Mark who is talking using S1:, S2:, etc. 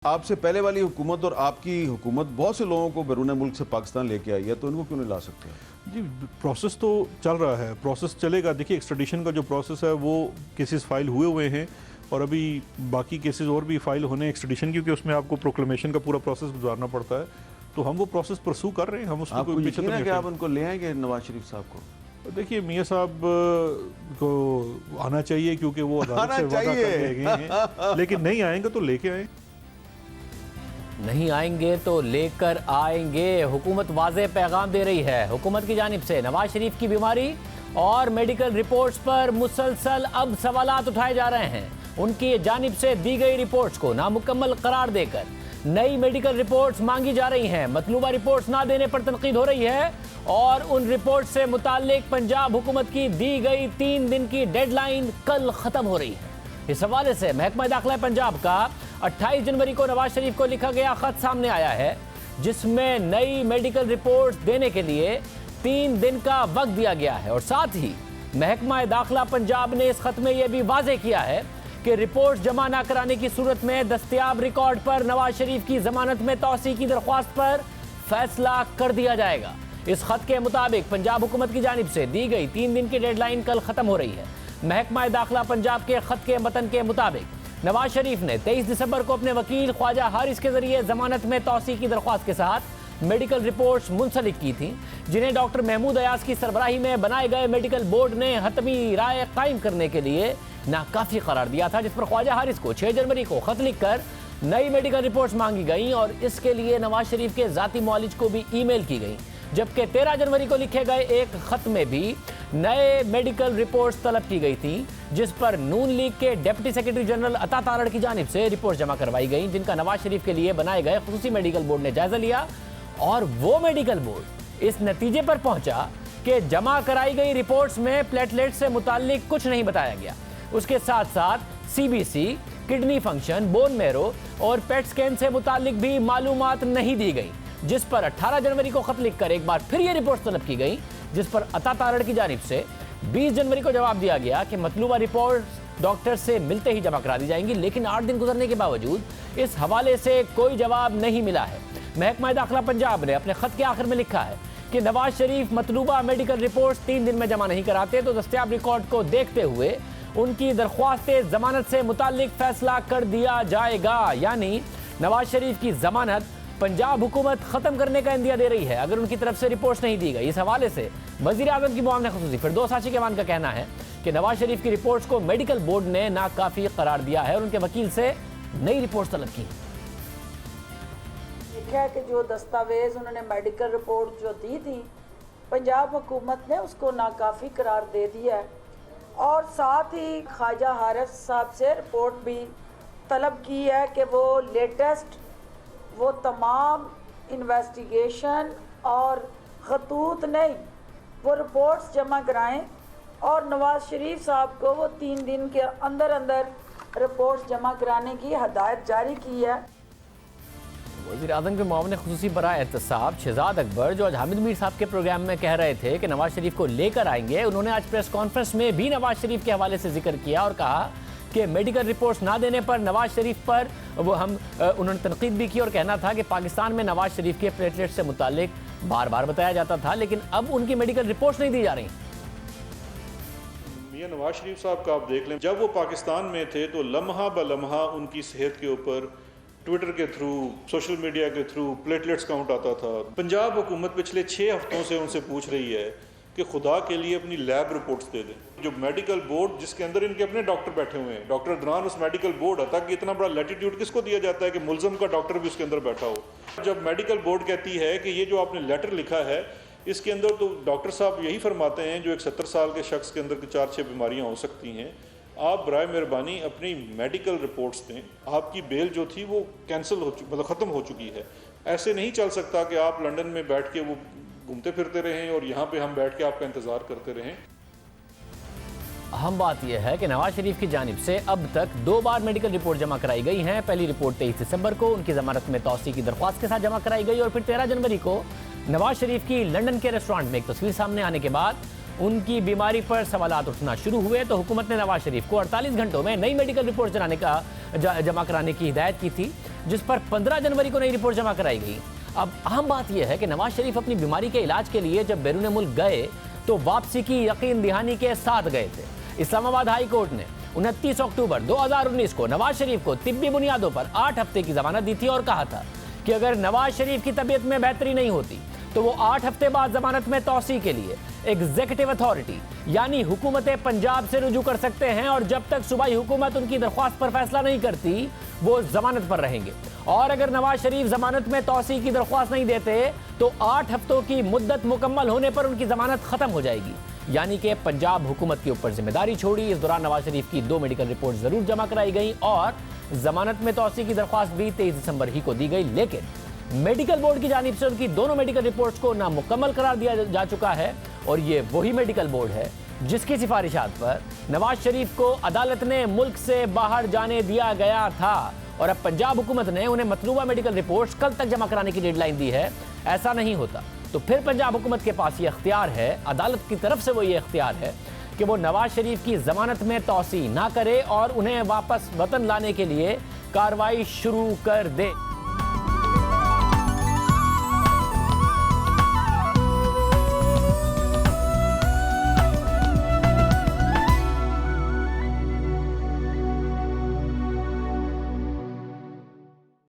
S1: आपसे पहले वाली हुकूमत और आपकी हुकूमत बहुत से लोगों को बैरून मुल्क से पाकिस्तान लेके आई है, तो इनको क्यों नहीं ला सकते?
S2: जी, प्रोसेस तो चल रहा है, प्रोसेस चलेगा। देखिए, एक्स्ट्रेडिशन का जो प्रोसेस है वो केसेस फाइल हुए हैं और अभी बाकी केसेस और भी फाइल होने हैं एक्स्ट्रेडिशन, क्योंकि उसमें आपको प्रोक्लेमेशन का पूरा प्रोसेस गुजारना पड़ता है। तो हम वो प्रोसेस परसू कर रहे हैं। हम उसको
S1: कोई यकीन है कि आप उनको ले आएंगे नवाज शरीफ साहब को?
S2: देखिए, मियाँ साहब को आना चाहिए, क्योंकि वो अदालत से वादा करके गए हैं, लेकिन नहीं आएंगे तो लेके आए।
S3: नहीं आएंगे तो लेकर आएंगे। हुकूमत वाज़ेह पैगाम दे रही है। हुकूमत की जानिब से नवाज शरीफ की बीमारी और मेडिकल रिपोर्ट्स पर मुसलसल अब सवालात उठाए जा रहे हैं। उनकी जानिब से दी गई रिपोर्ट्स को नामुकम्मल करार देकर नई मेडिकल रिपोर्ट्स मांगी जा रही हैं। मतलूबा रिपोर्ट्स ना देने पर तनकीद हो रही है और उन रिपोर्ट से मुताल्लिक पंजाब हुकूमत की दी गई 3 दिन की डेडलाइन कल ख़त्म हो रही है। इस हवाले से महकमा दाखिला पंजाब का 28 जनवरी को नवाज शरीफ को लिखा गया खत सामने आया है, जिसमें नई मेडिकल रिपोर्ट्स देने के लिए 3 दिन का वक्त दिया गया है। और साथ ही महकमा दाखिला पंजाब ने इस खत में यह भी वाज़ेह किया है कि रिपोर्ट जमा न कराने की सूरत में दस्तयाब रिकॉर्ड पर नवाज शरीफ की जमानत में तौसी की दरख्वास्त पर फैसला कर दिया जाएगा। इस खत के मुताबिक पंजाब हुकूमत की जानिब से दी गई 3 दिन की डेडलाइन कल खत्म हो रही है। महकमा दाखिला पंजाब के खत के मतन के मुताबिक नवाज शरीफ ने 23 दिसंबर को अपने वकील ख्वाजा हारिस के जरिए जमानत में तौसी की दरख्वास्त के साथ मेडिकल रिपोर्ट्स मुंसलिक की थी, जिन्हें डॉक्टर महमूद अयाज की सरबराही में बनाए गए मेडिकल बोर्ड ने हतमी राय कायम करने के लिए नाकाफी करार दिया था, जिस पर ख्वाजा हारिस को 6 जनवरी को खत लिखकर नई मेडिकल रिपोर्ट्स मांगी गई और इसके लिए नवाज शरीफ के जाती मुआलिज को भी ईमेल की गई। जबकि 13 जनवरी को लिखे गए एक खत में भी नए मेडिकल रिपोर्ट्स तलब की गई थी, जिस पर नून लीग के डिप्टी सेक्रेटरी जनरल अता तारड़ की जानिब से रिपोर्ट जमा करवाई गई, जिनका नवाज शरीफ के लिए बनाए गए खुसूसी मेडिकल बोर्ड ने जायजा लिया। और वो मेडिकल बोर्ड इस नतीजे पर पहुंचा कि जमा कराई गई रिपोर्ट्स में प्लेटलेट से मुताल्लिक कुछ नहीं बताया गया। उसके साथ साथ CBC, kidney function, bone marrow और पेट स्कैन से मुताल्लिक भी मालूमात नहीं दी गई, जिस पर 18 जनवरी को खत लिखकर एक बार फिर ये रिपोर्ट तलब की गई, जिस पर अता तारड़ की जानिब से 20 जनवरी को जवाब दिया गया कि मतलूबा रिपोर्ट डॉक्टर से मिलते ही जमा करा दी जाएंगी। लेकिन 8 दिन गुजरने के बावजूद इस हवाले से कोई जवाब नहीं मिला है। महकमा दाखिला पंजाब ने अपने खत के आखिर में लिखा है कि नवाज शरीफ मतलूबा मेडिकल रिपोर्ट्स 3 दिन में जमा नहीं कराते तो दस्तयाब रिकॉर्ड को देखते हुए उनकी दरख्वास्त जमानत से मुताल्लिक फैसला कर दिया जाएगा। यानी नवाज शरीफ की जमानत पंजाब हुकूमत खत्म करने का इंदिया दे रही है अगर उनकी तरफ से रिपोर्ट्स नहीं दी गई। इस हवाले से वजीर आजम की मुआवने खुसूसी फिरदौस आशिक़वान का कहना है कि नवाज शरीफ की रिपोर्ट्स को मेडिकल बोर्ड ने नाकाफी करार दिया है और उनके वकील से नई रिपोर्ट्स तलब की।
S4: देखा है कि जो दस्तावेज उन्होंने मेडिकल रिपोर्ट जो दी थी, पंजाब हुकूमत ने उसको नाकाफी करार दे दिया है और साथ ही ख्वाजा हारिस साहब से रिपोर्ट भी तलब की है कि वो लेटेस्ट वो तमाम इन्वेस्टिगेशन और खतूत नहीं वो रिपोर्ट्स जमा कराएं और नवाज शरीफ साहब को वो 3 दिन के अंदर अंदर रिपोर्ट्स जमा कराने की हदायत जारी की है।
S3: वज़ीर आज़म के मुआवने खुसूसी बराए एहतसाब शहजाद अकबर, जो आज हामिद मीर साहब के प्रोग्राम में कह रहे थे कि नवाज शरीफ को लेकर आएंगे, उन्होंने आज प्रेस कॉन्फ्रेंस में भी नवाज शरीफ के हवाले से जिक्र किया और कहा कि मेडिकल रिपोर्ट्स ना देने पर नवाज शरीफ पर उन्होंने तनकीद भी की और कहना था कि पाकिस्तान में नवाज शरीफ के प्लेटलेट से मुतालिक बार बार बताया जाता था, लेकिन अब उनकी मेडिकल रिपोर्ट्स नहीं दी जा रही।
S2: मियां नवाज शरीफ साहब का आप देख लें, जब वो पाकिस्तान में थे तो लम्हा ब लम्हा उनकी सेहत के ऊपर ट्विटर के थ्रू, सोशल मीडिया के थ्रू प्लेटलेट्स काउंट आता था। पंजाब हुकूमत पिछले 6 हफ्तों से उनसे पूछ रही है कि खुदा के लिए अपनी लैब रिपोर्ट्स दे दें। जो मेडिकल बोर्ड जिसके अंदर इनके अपने डॉक्टर बैठे हुए हैं, डॉक्टर अदनान उस मेडिकल बोर्ड है, ताकि इतना बड़ा लैटिट्यूड किसको दिया जाता है कि मुल्ज़म का डॉक्टर भी उसके अंदर बैठा हो। जब मेडिकल बोर्ड कहती है कि ये जो आपने लेटर लिखा है इसके अंदर, तो डॉक्टर साहब यही फरमाते हैं जो एक 70 साल के शख्स के अंदर 4-6 बीमारियाँ हो सकती हैं, आप बराए मेहरबानी अपनी मेडिकल रिपोर्ट्स दें। आपकी बेल जो थी वो कैंसिल हो चुकी, मतलब ख़त्म हो चुकी है। ऐसे नहीं चल सकता कि आप लंदन में बैठ के वो घूमते फिरते रहें और यहाँ पे हम बैठ के आपका इंतज़ार करते रहें।
S3: अहम बात यह है कि नवाज शरीफ की जानिब से अब तक 2 बार मेडिकल रिपोर्ट जमा कराई गई हैं। पहली रिपोर्ट 23 दिसंबर को उनकी जमानत में तौसी की दरख्वास्त के साथ जमा कराई गई और फिर 13 जनवरी को नवाज शरीफ की लंदन के रेस्टोरेंट में एक तस्वीर सामने आने के बाद उनकी बीमारी पर सवालात उठना शुरू हुए तो हुकूमत ने नवाज शरीफ को 48 घंटों में नई मेडिकल रिपोर्ट जमा कराने की हिदायत की थी। जिस पर 15 जनवरी को नई रिपोर्ट जमा कराई गई। अब अहम बात यह है कि नवाज शरीफ अपनी बीमारी के इलाज के लिए जब बैरून मुल्क गए तो वापसी की यकीन दहानी के साथ गए थे। इस्लामाबाद हाई कोर्ट ने 29 अक्टूबर 2019 को नवाज शरीफ को तिब्बी बुनियादों पर 8 हफ्ते की जमानत दी थी और कहा था कि अगर नवाज शरीफ की तबीयत में बेहतरी नहीं होती तो वो 8 हफ्ते बाद जमानत में तौसी के लिए एग्जीक्यूटिव अथॉरिटी यानी हुकूमत पंजाब से रुजू कर सकते हैं और जब तक सूबाई हुकूमत उनकी दरख्वास्त पर फैसला नहीं करती वो जमानत पर रहेंगे। और अगर नवाज शरीफ जमानत में तौसी की दरख्वास्त नहीं देते तो 8 हफ्तों की मुद्दत मुकम्मल होने पर उनकी जमानत खत्म हो जाएगी। यानी कि पंजाब हुकूमत के ऊपर जिम्मेदारी छोड़ी। इस दौरान नवाज शरीफ की 2 मेडिकल रिपोर्ट जरूर जमा कराई गई और जमानत में तौसी की दरख्वास्त भी 23 दिसंबर ही को दी गई, लेकिन मेडिकल बोर्ड की जानिब से उनकी दोनों मेडिकल रिपोर्ट्स को नामुकम्मल करार दिया जा चुका है। और ये वही मेडिकल बोर्ड है जिसकी सिफारिशात पर नवाज शरीफ को अदालत ने मुल्क से बाहर जाने दिया गया था और अब पंजाब हुकूमत ने उन्हें मतलूबा मेडिकल रिपोर्ट्स कल तक जमा कराने की डेडलाइन दी है। ऐसा नहीं होता तो फिर पंजाब हुकूमत के पास ये इख्तियार है, अदालत की तरफ से वो ये इख्तियार है कि वो नवाज शरीफ की जमानत में तौसी ना करे और उन्हें वापस वतन लाने के लिए कार्रवाई शुरू कर दे।